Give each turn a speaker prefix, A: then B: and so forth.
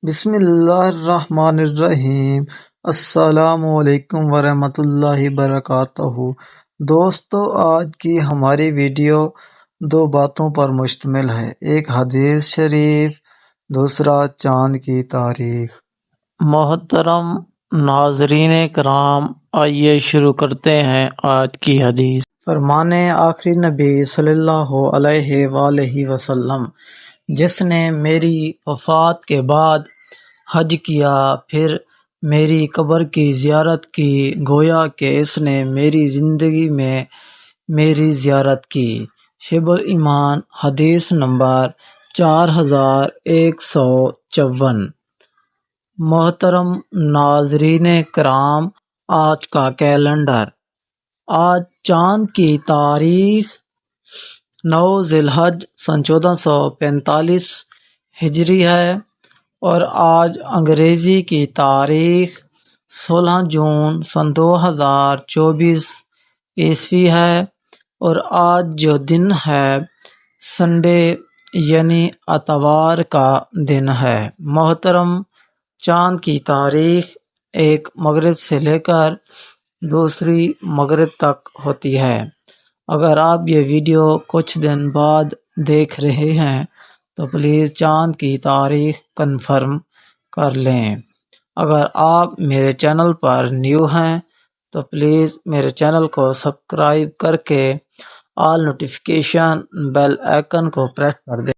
A: بسم اللہ الرحمن الرحیم۔ السلام علیکم ورحمۃ اللہ وبرکاتہ۔ دوستو، آج کی ہماری ویڈیو دو باتوں پر مشتمل ہے، ایک حدیث شریف، دوسرا چاند کی تاریخ۔ محترم ناظرین کرام، آئیے شروع کرتے ہیں آج کی حدیث۔ فرمانے آخری نبی صلی اللہ علیہ وآلہ وسلم، جس نے میری وفات کے بعد حج کیا پھر میری قبر کی زیارت کی، گویا کہ اس نے میری زندگی میں میری زیارت کی۔ شب الایمان، حدیث نمبر 4154۔ محترم ناظرین کرام، آج کا کیلنڈر، آج چاند کی تاریخ 9 ذی الحج سن 1445 ہجری ہے، اور آج انگریزی کی تاریخ 16 جون سن 2024 عیسوی ہے، اور آج جو دن ہے سنڈے یعنی اتوار کا دن ہے۔ محترم، چاند کی تاریخ ایک مغرب سے لے کر دوسری مغرب تک ہوتی ہے۔ اگر آپ یہ ویڈیو کچھ دن بعد دیکھ رہے ہیں تو پلیز چاند کی تاریخ کنفرم کر لیں۔ اگر آپ میرے چینل پر نیو ہیں تو پلیز میرے چینل کو سبسکرائب کر کے آل نوٹیفیکیشن بیل آئیکن کو پریس کر دیں۔